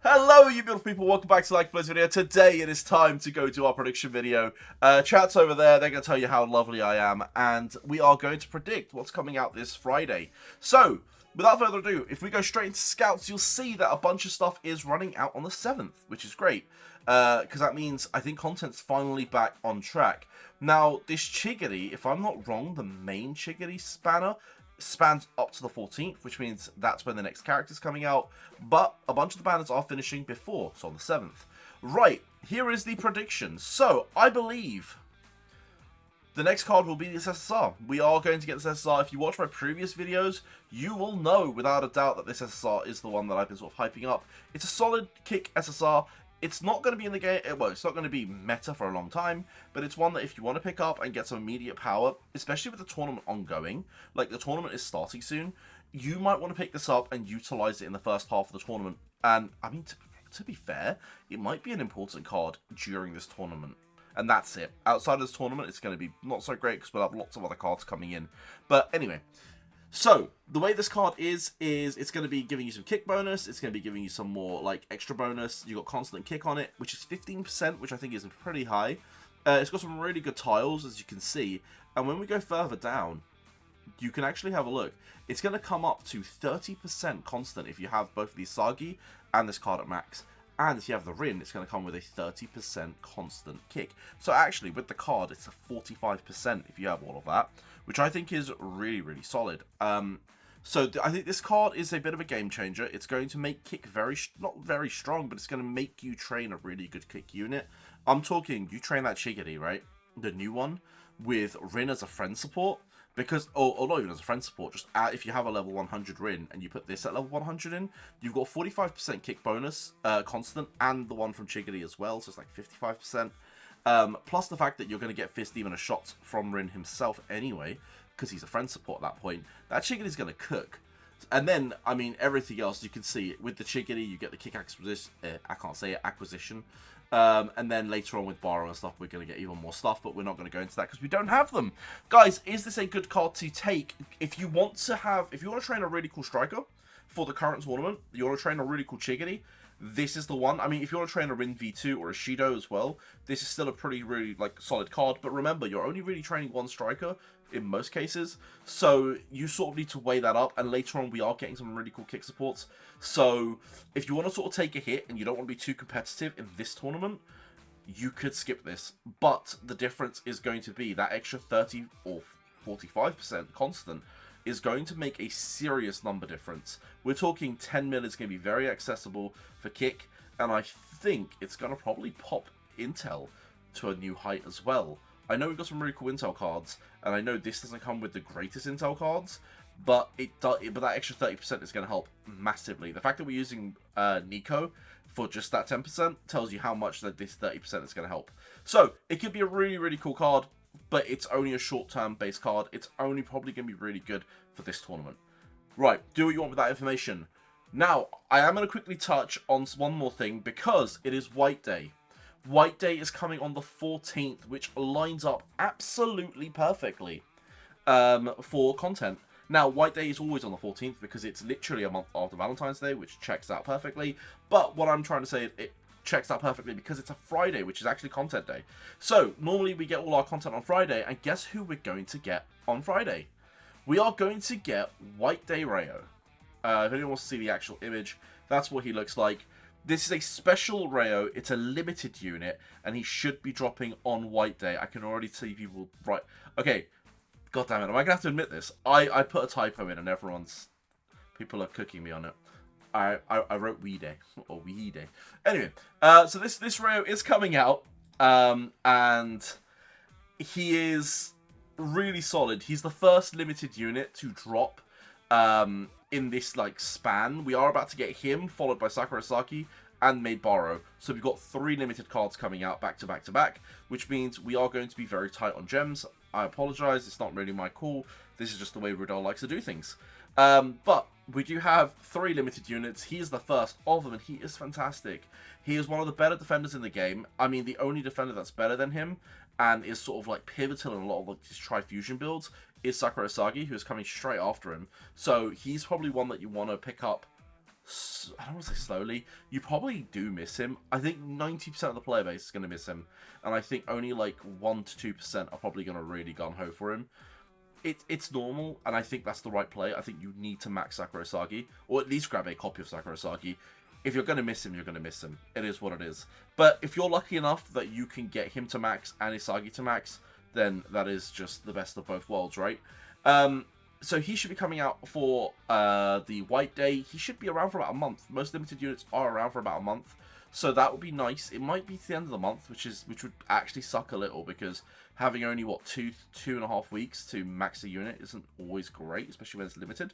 Hello, you beautiful people. Welcome back to Like Blizz video. Today it is time to go do our prediction video. Chat's over there. They're going to tell you how lovely I am. And we are going to predict what's coming out this Friday. So, without further ado, if we go straight into Scouts, you'll see that a bunch of stuff is running out on the 7th, which is great. Because that means I think content's finally back on track. Now, this Chiggity, if I'm not wrong, the main Chiggity spanner spans up to the 14th, which means that's when the next character's coming out, but a bunch of the banners are finishing before, so on the 7th. Right, here is the prediction. So, I believe the next card will be this SSR. We are going to get this SSR. If you watch my previous videos, you will know without a doubt that this SSR is the one that I've been sort of hyping up. It's a solid kick SSR. It's not going to be in the game, well, it's not going to be meta for a long time, but it's one that if you want to pick up and get some immediate power, especially with the tournament ongoing, like the tournament is starting soon, you might want to pick this up and utilize it in the first half of the tournament. And, I mean, to be fair, it might be an important card during this tournament. And that's it. Outside of this tournament, it's going to be not so great because we'll have lots of other cards coming in. But anyway, so the way this card is it's going to be giving you some kick bonus. It's going to be giving you some more like extra bonus. You got constant kick on it, which is 15%, which I think is pretty high. It's got some really good tiles, as you can see. And when we go further down, you can actually have a look. It's going to come up to 30% constant if you have both the Sagi and this card at max. And if you have the Rin, it's going to come with a 30% constant kick. So actually, with the card, it's a 45% if you have all of that, which I think is really, really solid. So I think this card is a bit of a game changer. It's going to make kick not very strong, but it's going to make you train a really good kick unit. I'm talking, you train that Chiggity, right? The new one, with Rin as a friend support. Because, or not even as a friend support, just if you have a level 100 Rin and you put this at level 100 in, you've got 45% kick bonus, constant, and the one from Chiggity as well, so it's like 55%. Plus the fact that you're going to get Fist even a shot from Rin himself anyway, because he's a friend support at that point. That Chiggity's going to cook. And then, I mean, everything else you can see. With the Chiggity, you get the kick acquisition, acquisition. And then later on with Borrow and stuff, we're going to get even more stuff, but we're not going to go into that because we don't have them. Guys, is this a good card to take if you want to train a really cool striker for the current tournament, you want to train a really cool Chiggity, this is the one. I mean, if you want to train a Rin V2 or a Shido as well, this is still a really, like, solid card. But remember, you're only really training one striker in most cases, so you sort of need to weigh that up. And later on, we are getting some really cool kick supports. So if you want to sort of take a hit and you don't want to be too competitive in this tournament, you could skip this. But the difference is going to be that extra 30 or 45% constant is going to make a serious number difference. We're talking 10 mil is going to be very accessible for kick, and I think it's going to probably pop Intel to a new height as well. I know we've got some really cool Intel cards, and I know this doesn't come with the greatest Intel cards, but but that extra 30% is going to help massively. The fact that we're using Nico for just that 10% tells you how much that this 30% is going to help. So it could be a really, really cool card, but it's only a short-term base card. It's only probably going to be really good for this tournament. Right, do what you want with that information. Now, I am going to quickly touch on one more thing, because it is White Day. White Day is coming on the 14th, which lines up absolutely perfectly for content. Now, White Day is always on the 14th, because it's literally a month after Valentine's Day, which checks out perfectly. But what I'm trying to say, it checks out perfectly because it's a Friday, which is actually content day. So normally we get all our content on Friday, and guess who we're going to get on Friday? We are going to get White Day Rayo. If anyone wants to see the actual image, that's what he looks like. This is a special Rayo. It's a limited unit, and he should be dropping on White Day. I can already see people right. Okay, god damn it, am I gonna have to admit this? I put a typo in, and people are cooking me on it. I wrote Wee Day, or Wee Day. Anyway, so this Rayo is coming out, and he is really solid. He's the first limited unit to drop in this, like, span. We are about to get him, followed by Sakurasaki and Maid Borrow. So we've got 3 limited cards coming out back to back to back, which means we are going to be very tight on gems. I apologize, it's not really my call. This is just the way Rudol likes to do things. But we do have 3 limited units. He is the first of them, and he is fantastic. He is one of the better defenders in the game. I mean, the only defender that's better than him, and is sort of like pivotal in a lot of like his Tri-Fusion builds, is Sakurasagi, who is coming straight after him. So he's probably one that you want to pick up I don't want to say slowly. You probably do miss him. I think 90% of the player base is going to miss him. And I think only like 1 to 2% are probably going to really gung-ho for him. It's normal, and I think that's the right play. I think you need to max Sakurasagi, or at least grab a copy of Sakurasagi. If you're going to miss him, you're going to miss him. It is what it is. But if you're lucky enough that you can get him to max and Isagi to max, then that is just the best of both worlds, right? So he should be coming out for the White Day. He should be around for about a month. Most limited units are around for about a month. So that would be nice. It might be to the end of the month, which would actually suck a little, because having only, what, two and a half weeks to max a unit isn't always great, especially when it's limited.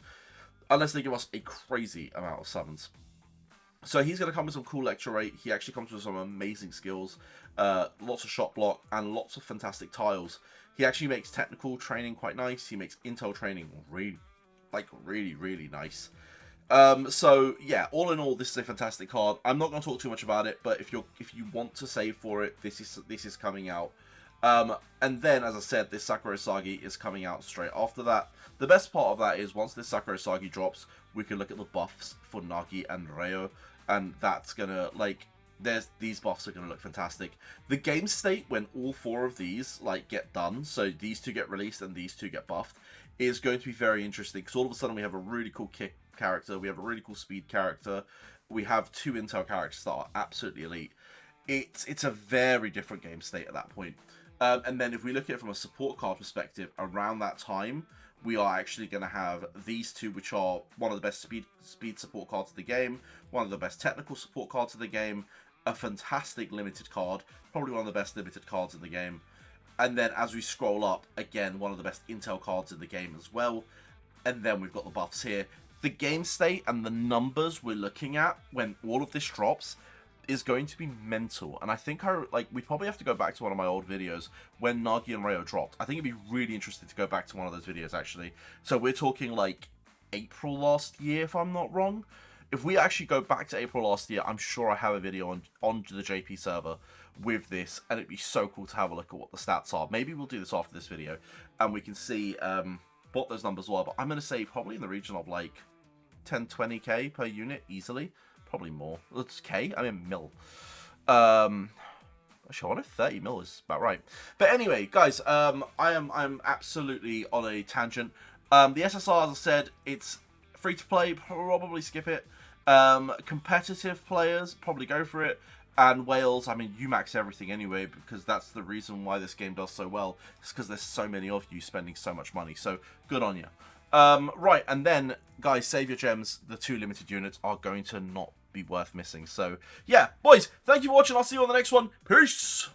Unless they give us a crazy amount of summons. So he's going to come with some cool lecture rate. He actually comes with some amazing skills. Lots of shot block and lots of fantastic tiles. He actually makes technical training quite nice. He makes intel training really nice. So yeah, all in all, this is a fantastic card. I'm not going to talk too much about it, but if you want to save for it, this is coming out. And then, as I said, this Sakurasagi is coming out straight after that. The best part of that is once this Sakurasagi drops, we can look at the buffs for Nagi and Reo, and that's gonna, like, these buffs are gonna look fantastic. The game state when all 4 of these like get done, so these 2 get released and these 2 get buffed, is going to be very interesting, because all of a sudden we have a really cool kick character, we have a really cool speed character, we have 2 intel characters that are absolutely elite. It's a very different game state at that point. And then if we look at it from a support card perspective, around that time, we are actually going to have these 2, which are one of the best speed support cards of the game, one of the best technical support cards of the game, a fantastic limited card, probably one of the best limited cards in the game. And then as we scroll up, again, one of the best intel cards in the game as well. And then we've got the buffs here. The game state and the numbers we're looking at when all of this drops is going to be mental. And I think we probably have to go back to one of my old videos when Nagi and Reo dropped. I think it'd be really interesting to go back to one of those videos, actually. So we're talking like April last year, if I'm not wrong. If we actually go back to April last year, I'm sure I have a video on the JP server with this, and it'd be so cool to have a look at what the stats are. Maybe we'll do this after this video, and we can see what those numbers were. But I'm going to say probably in the region of like 10, 20k per unit, easily. Probably more. It's K? I mean mil. Actually, I wonder if 30 mil is about right. But anyway, guys, I'm absolutely on a tangent. The SSR, as I said, it's free to play. Probably skip it. Competitive players, probably go for it. And Wales, I mean, you max everything anyway, because that's the reason why this game does so well. It's because there's so many of you spending so much money. So good on you. Right, and then, guys, save your gems. The 2 limited units are going to not be worth missing. So, yeah, boys, thank you for watching. I'll see you on the next one. Peace!